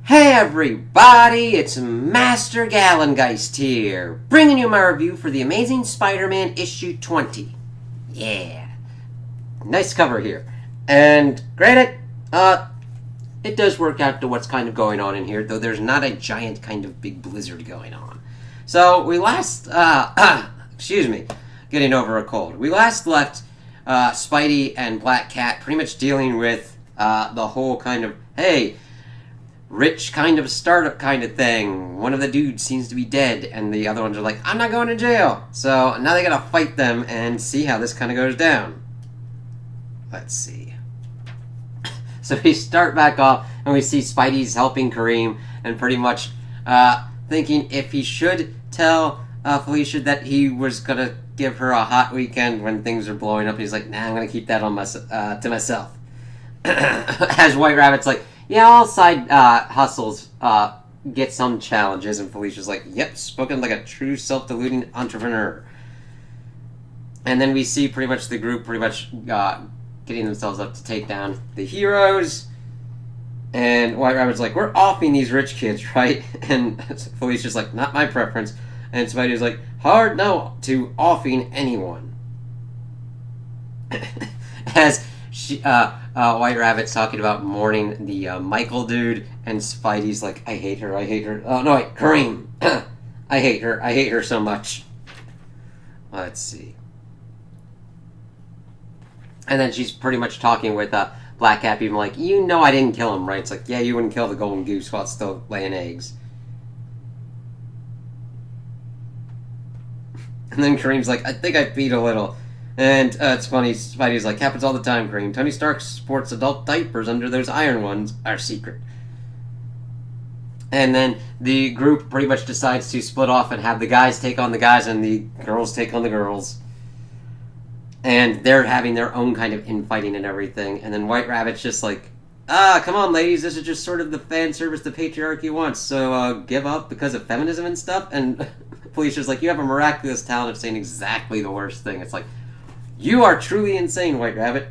Hey everybody, it's Master Gallengeist here, bringing you my review for The Amazing Spider-Man issue 20. Yeah, nice cover here. And granted, it does work out to what's kind of going on in here, though there's not a giant kind of big blizzard going on. So we last, excuse me, getting over a cold. We last left Spidey and Black Cat pretty much dealing with the whole kind of, hey, rich kind of startup kind of thing. One of the dudes seems to be dead, and the other ones are like, I'm not going to jail. So now they gotta fight them and see how this kind of goes down. Let's see. So we start back off, and we see Spidey's helping Kareem, and pretty much thinking if he should tell Felicia that he was gonna give her a hot weekend when things are blowing up. He's like, nah, I'm gonna keep that on to myself. As White Rabbit's like, yeah, all side hustles get some challenges, and Felicia's like, yep, spoken like a true self-deluding entrepreneur. And then we see pretty much the group getting themselves up to take down the heroes, and White Rabbit's like, we're offing these rich kids, right? And Felicia's like, not my preference. And Spidey's like, hard no to offing anyone. As White Rabbit's talking about mourning the Michael dude, and Spidey's like, I hate her. Oh, no, wait, Kareem. I hate her so much. Let's see. And then she's pretty much talking with Black Cat, even like, you know I didn't kill him, right? It's like, yeah, you wouldn't kill the golden goose while it's still laying eggs. And then Kareem's like, I think I beat a little. And it's funny, Spidey's like, happens all the time, Kareem. Tony Stark sports adult diapers under those iron ones. Our secret. And then the group pretty much decides to split off and have the guys take on the guys and the girls take on the girls. And they're having their own kind of infighting and everything. And then White Rabbit's just like, come on, ladies, this is just sort of the fan service the patriarchy wants. So give up because of feminism and stuff. And Felicia's like, you have a miraculous talent of saying exactly the worst thing. It's like, you are truly insane, White Rabbit.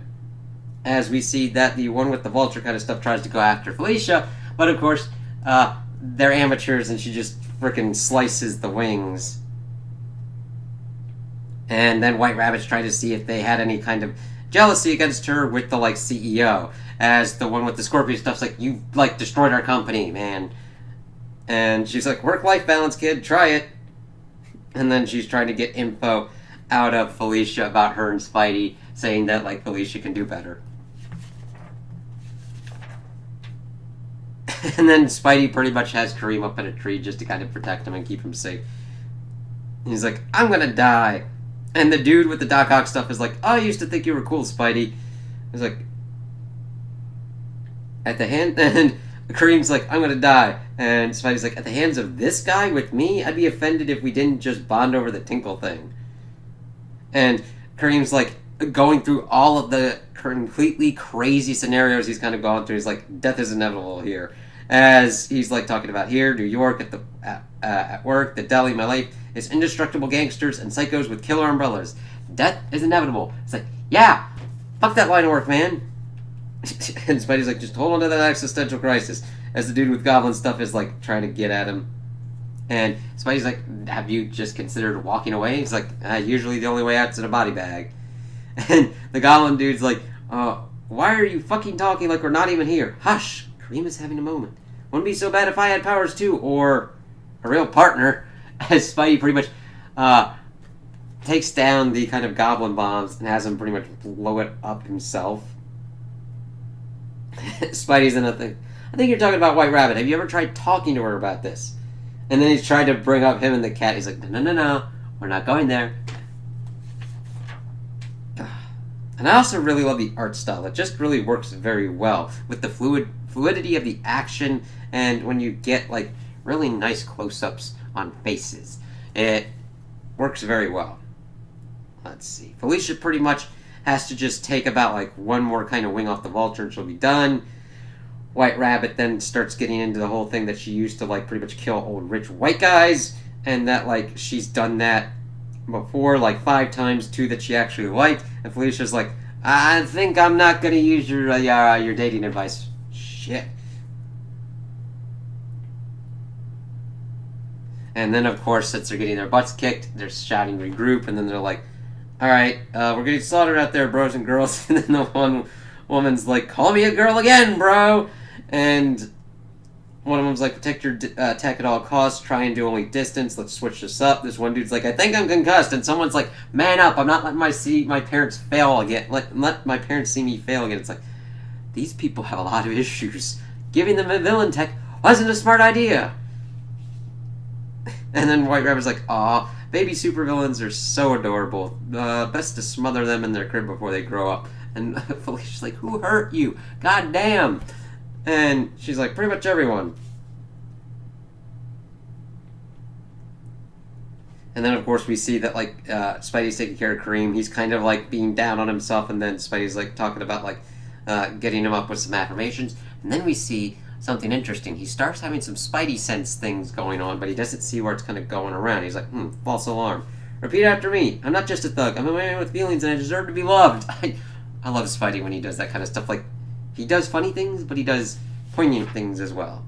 As we see that the one with the vulture kind of stuff tries to go after Felicia, but of course, they're amateurs and she just frickin' slices the wings. And then White Rabbit's trying to see if they had any kind of jealousy against her with the, CEO. As the one with the Scorpion stuff's like, you, destroyed our company, man. And she's like, work-life balance, kid, try it. And then she's trying to get info out of Felicia about her and Spidey, saying that, Felicia can do better. And then Spidey pretty much has Kareem up in a tree just to kind of protect him and keep him safe. And he's like, I'm gonna die. And the dude with the Doc Ock stuff is like, oh, I used to think you were cool, Spidey. He's like, at the hand, and Kareem's like, I'm gonna die. And Spidey's like, at the hands of this guy with me? I'd be offended if we didn't just bond over the tinkle thing. And Kareem's like going through all of the completely crazy scenarios he's kind of gone through. He's like, death is inevitable here. As he's talking about here, New York, at work, the deli, my life is indestructible gangsters and psychos with killer umbrellas. Death is inevitable. It's like, yeah, fuck that line of work, man. And Spidey's like, just hold on to that existential crisis. As the dude with goblin stuff is trying to get at him. And Spidey's like, have you just considered walking away? He's like, usually the only way out's in a body bag. And the goblin dude's like, why are you fucking talking like we're not even here? Hush, Kareem is having a moment. Wouldn't be so bad if I had powers too, or a real partner. As Spidey pretty much takes down the kind of goblin bombs and has him pretty much blow it up himself. Spidey's in a thing. I think you're talking about White Rabbit. Have you ever tried talking to her about this? And then he's tried to bring up him and the cat. He's like, no, we're not going there. And I also really love the art style. It just really works very well with the fluidity of the action, and when you get really nice close-ups on faces. It works very well. Let's see. Felicia pretty much has to just take about one more kind of wing off the vulture and she'll be done. White Rabbit then starts getting into the whole thing that she used to pretty much kill old rich white guys, and that she's done that before 5 times, 2 that she actually liked. And Felicia's like, I think I'm not gonna use your dating advice. Shit. And then, of course, since they're getting their butts kicked, they're shouting regroup, and then they're like, alright, we're getting slaughtered out there, bros and girls. And then the one woman's like, call me a girl again, bro! And one of them's like, protect your attack at all costs, try and do only distance, let's switch this up. This one dude's like, I think I'm concussed, and someone's like, man up, I'm not letting my parents fail again. Let my parents see me fail again. It's like, these people have a lot of issues. Giving them a villain tech wasn't a smart idea. And then White Rabbit's like, aw, baby supervillains are so adorable. Best to smother them in their crib before they grow up. And Felicia's like, who hurt you? God damn. And she's like, pretty much everyone. And then, of course, we see that, like, Spidey's taking care of Kareem. He's kind of, like, being down on himself. And then Spidey's, like, talking about, like, getting him up with some affirmations. And then we see something interesting. He starts having some Spidey sense things going on, but he doesn't see where it's kind of going around. He's like, false alarm. Repeat after me. I'm not just a thug. I'm a man with feelings, and I deserve to be loved. I love Spidey when he does that kind of stuff. Like, he does funny things, but he does poignant things as well.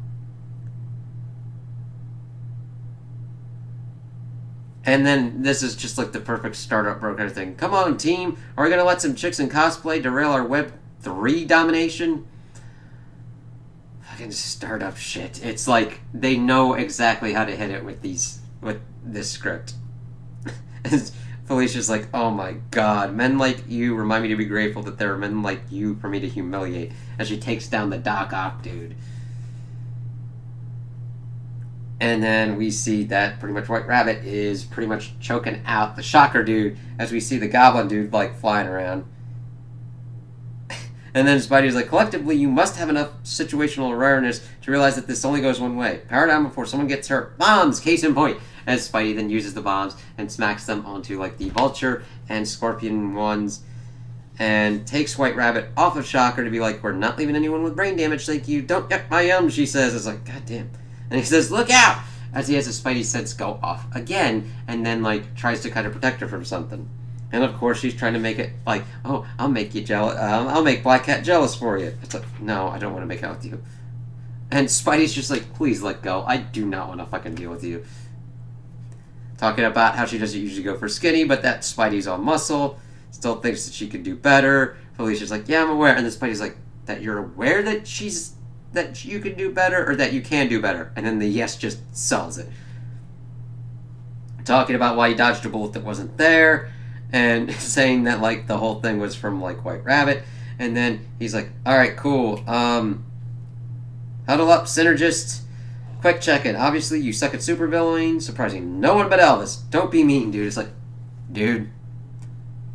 And then this is just like the perfect startup bro kind of thing. Come on, team. Are we going to let some chicks in cosplay derail our Web 3 domination? Fucking startup shit. It's like they know exactly how to hit it with this script. Felicia's like, oh my god, men like you remind me to be grateful that there are men like you for me to humiliate, as she takes down the Doc Ock dude. And then we see that pretty much White Rabbit is pretty much choking out the Shocker dude, as we see the Goblin dude, like, flying around. And then Spidey's like, collectively, you must have enough situational awareness to realize that this only goes one way. Power down before someone gets hurt. Bombs! Case in point. As Spidey then uses the bombs and smacks them onto, like, the Vulture and Scorpion ones. And takes White Rabbit off of Shocker to be like, we're not leaving anyone with brain damage, thank you. Don't get my she says. It's like, god damn. And he says, look out! As he has his Spidey sense go off again. And then, like, tries to kind of protect her from something. And of course she's trying to make it like, oh, I'll make you jealous. I'll make Black Cat jealous for you. It's like, no, I don't want to make out with you. And Spidey's just like, please let go. I do not want to fucking deal with you. Talking about how she doesn't usually go for skinny, but that Spidey's all muscle. Still thinks that she could do better. Felicia's like, yeah, I'm aware. And then Spidey's like, that you're aware that you can do better, or that you can do better. And then the yes just sells it. Talking about why he dodged a bullet that wasn't there. And saying that, like, the whole thing was from, like, White Rabbit. And then he's like, alright, cool. Huddle up, synergist. Quick check-in. Obviously, you suck at supervillain. Surprising no one but Elvis. Don't be mean, dude. It's like, dude,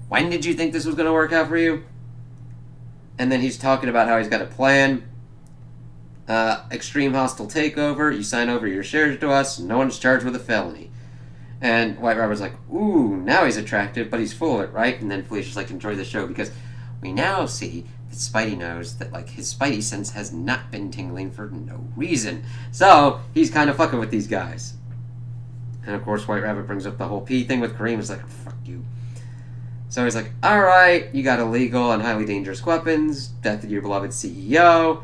when did you think this was going to work out for you? And then he's talking about how he's got a plan. Extreme hostile takeover. You sign over your shares to us. No one's charged with a felony. And White Rabbit's like, ooh, now he's attractive, but he's full of it, right? And then Felicia's like, enjoy the show, because we now see that Spidey knows that, like, his Spidey sense has not been tingling for no reason. So, he's kind of fucking with these guys. And, of course, White Rabbit brings up the whole P thing with Kareem. He's like, oh, fuck you. So he's like, alright, you got illegal and highly dangerous weapons, death of your beloved CEO.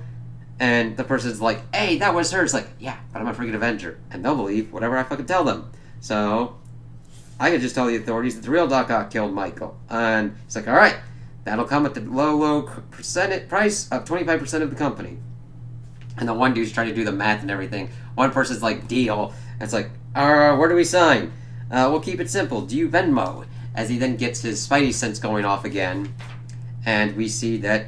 And the person's like, hey, that was her. It's like, yeah, but I'm a freaking Avenger. And they'll believe whatever I fucking tell them. So, I could just tell the authorities that the real Doc Ock killed Michael. And he's like, alright, that'll come at the low price of 25% of the company. And the one dude's trying to do the math and everything. One person's like, deal. And it's like, where do we sign? We'll keep it simple. Do you Venmo? As he then gets his Spidey sense going off again. And we see that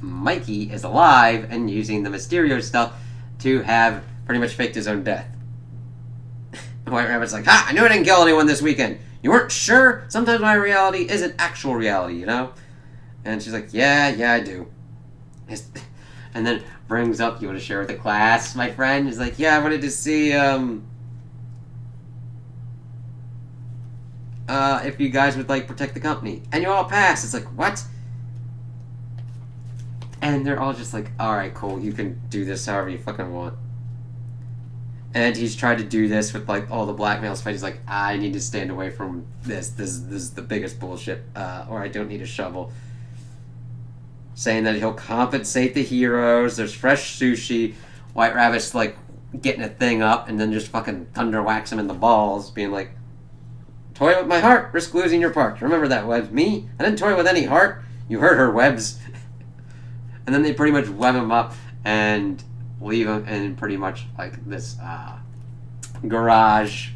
Mikey is alive and using the Mysterio stuff to have pretty much faked his own death. White Rabbit's like, ha! I knew I didn't kill anyone this weekend. You weren't sure? Sometimes my reality isn't actual reality, you know? And she's like, yeah, I do. And then brings up, you want to share with the class, my friend? He's like, yeah, I wanted to see, if you guys would, like, protect the company. And you all pass. It's like, what? And they're all just like, alright, cool, you can do this however you fucking want. And he's tried to do this with, like, all the blackmail stuff. He's like, I need to stand away from this. This is the biggest bullshit. Or I don't need a shovel. Saying that he'll compensate the heroes. There's fresh sushi. White Rabbit's like, getting a thing up and then just fucking thunder whacks him in the balls, being like, toy with my heart, risk losing your part. Remember that, Webs? Me? I didn't toy with any heart. You heard her, Webs. And then they pretty much web him up and leave him in pretty much like this garage.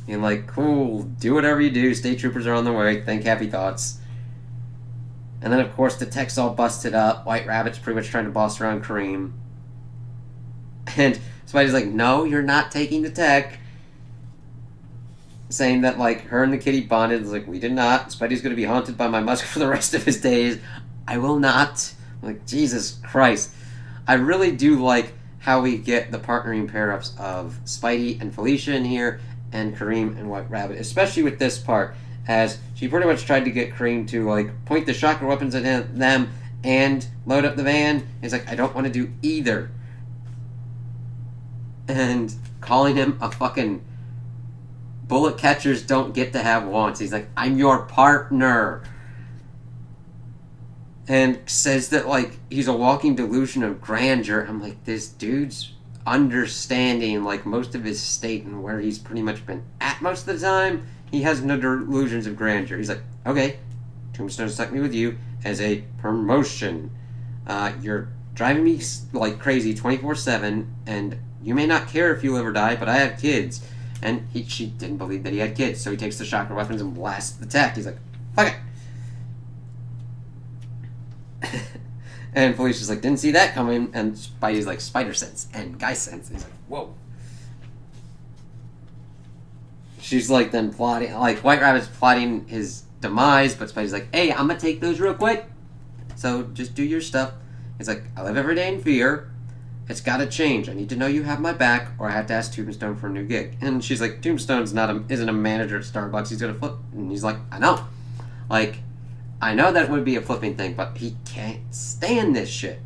And like, cool, do whatever you do. State troopers are on the way. Think happy thoughts. And then, of course, the tech's all busted up. White Rabbit's pretty much trying to boss around Kareem. And Spidey's like, no, you're not taking the tech. Saying that, like, her and the kitty bonded. It's like, we did not. Spidey's going to be haunted by my musk for the rest of his days. I will not. I'm like, Jesus Christ. I really do like how we get the partnering pair-ups of Spidey and Felicia in here, and Kareem and White Rabbit, especially with this part, as she pretty much tried to get Kareem to, like, point the shocker weapons at them and load up the van. He's like, I don't want to do either. And calling him a fucking bullet catchers don't get to have wants. He's like, I'm your partner. And says that, like, he's a walking delusion of grandeur. I'm like, this dude's understanding, like, most of his state and where he's pretty much been at most of the time. He has no delusions of grandeur. He's like, okay, Tombstone stuck me with you as a promotion. You're driving me like crazy 24/7, and you may not care if you live or die, but I have kids. And she didn't believe that he had kids, so he takes the shocker weapons and blasts the tech. He's like, fuck it. And Felicia's like, didn't see that coming. And Spidey's like, spider sense and guy sense. He's like, whoa. She's like then plotting, like White Rabbit's plotting his demise, but Spidey's like, hey, I'm gonna take those real quick. So just do your stuff. He's like, I live every day in fear. It's gotta change. I need to know you have my back, or I have to ask Tombstone for a new gig. And she's like, Tombstone's isn't a manager at Starbucks. He's gonna flip. And he's like, I know. Like, I know that would be a flipping thing, but he can't stand this shit.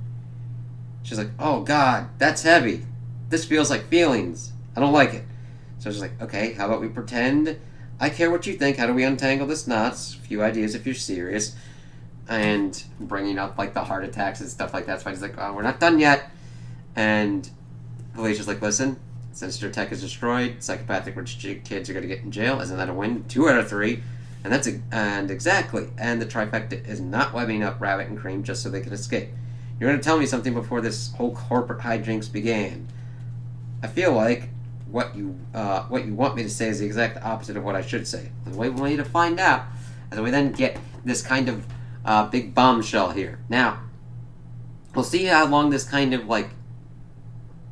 She's like, oh God, that's heavy. This feels like feelings. I don't like it. So she's like, okay, how about we pretend I care what you think. How do we untangle this knots? A few ideas if you're serious. And bringing up, like, the heart attacks and stuff like that. So he's like, oh, we're not done yet. And Felicia's like, listen, since your tech is destroyed, psychopathic rich kids are going to get in jail. Isn't that a win? 2 out of 3. And exactly. And the trifecta is not webbing up Rabbit and Kareem just so they can escape. You're going to tell me something before this whole corporate hijinks began. I feel like what you want me to say is the exact opposite of what I should say. And we want you to find out as we then get this kind of big bombshell here. Now, we'll see how long this kind of, like,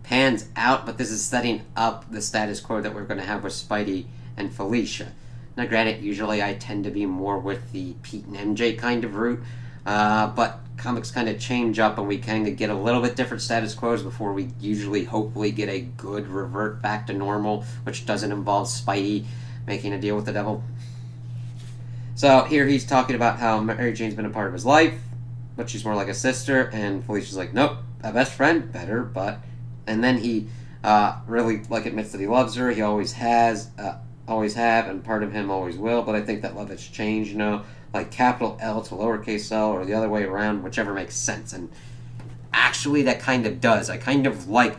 pans out, but this is setting up the status quo that we're going to have with Spidey and Felicia. Now, granted, usually I tend to be more with the Pete and MJ kind of route, but comics kind of change up and we kind of get a little bit different status quos before we usually, hopefully, get a good revert back to normal, which doesn't involve Spidey making a deal with the devil. So here he's talking about how Mary Jane's been a part of his life, but she's more like a sister, and Felicia's like, nope, a best friend, better, but... And then he really, like, admits that he loves her. He always has, always have, and part of him always will, but I think that love has changed, you know, like capital L to lowercase l, or the other way around, whichever makes sense. And actually that kind of does. I kind of like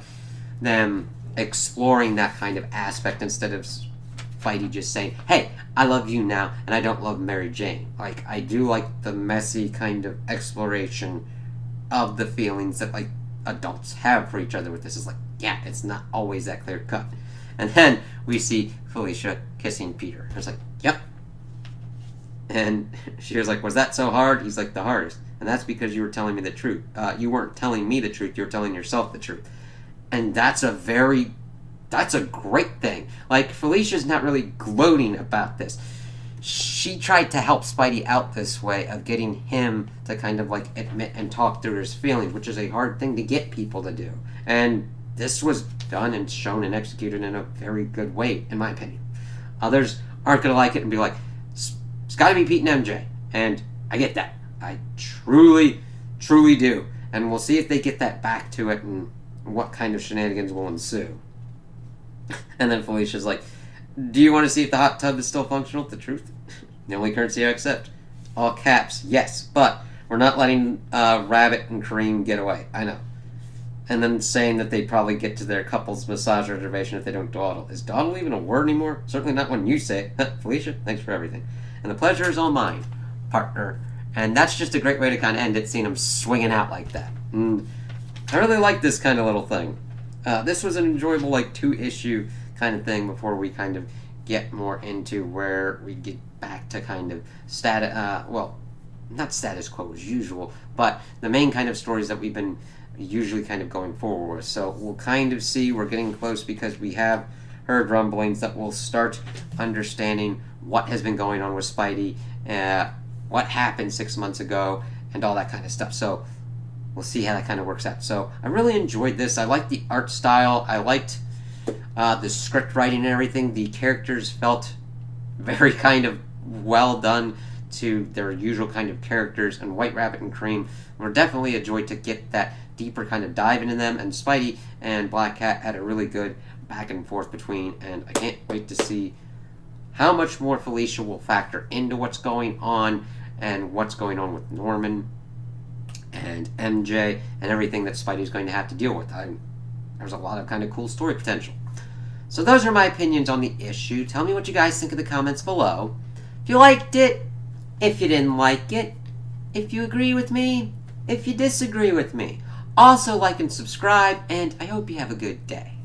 them exploring that kind of aspect instead of Spidey just saying, hey, I love you now, and I don't love Mary Jane. Like, I do like the messy kind of exploration of the feelings that, like, adults have for each other with this. Is like, yeah, it's not always that clear cut. And then we see Felicia kissing Peter. It's like, yep. And she was like, was that so hard? He's like, the hardest. And that's because you were telling me the truth. You weren't telling me the truth, you were telling yourself the truth. And that's a great thing. Like, Felicia's not really gloating about this. She tried to help Spidey out this way of getting him to kind of, like, admit and talk through his feelings, which is a hard thing to get people to do. And this was done and shown and executed in a very good way, in my opinion. Others aren't going to like it and be like, it's got to be Pete and MJ. And I get that. I truly, truly do. And we'll see if they get that back to it and what kind of shenanigans will ensue. And then Felicia's like, do you want to see if the hot tub is still functional? The truth? The only currency I accept. All caps, yes. But we're not letting Rabbit and Kareem get away. I know. and then saying that they'd probably get to their couple's massage reservation if they don't dawdle. Is dawdle even a word anymore? Certainly not when you say it. Felicia, thanks for everything. And the pleasure is all mine, partner. And that's just a great way to kind of end it, seeing him swinging out like that. And I really like this kind of little thing. This was an enjoyable, like, 2-issue kind of thing before we kind of get more into where we get back to kind of not status quo as usual, but the main kind of stories that we've been usually kind of going forward with. So we'll kind of see, we're getting close because we have heard rumblings that we'll start understanding what has been going on with Spidey, what happened 6 months ago, and all that kind of stuff. So we'll see how that kind of works out. So I really enjoyed this. I liked the art style. I liked the script writing and everything. The characters felt very kind of well done to their usual kind of characters, and White Rabbit and Cream were definitely a joy to get that deeper kind of dive into them, and Spidey and Black Cat had a really good back and forth between, and I can't wait to see how much more Felicia will factor into what's going on and what's going on with Norman and MJ and everything that Spidey's going to have to deal with. There's a lot of kind of cool story potential. So those are my opinions on the issue. Tell me what you guys think in the comments below. If you liked it, if you didn't like it, if you agree with me, if you disagree with me. Also like and subscribe, and I hope you have a good day.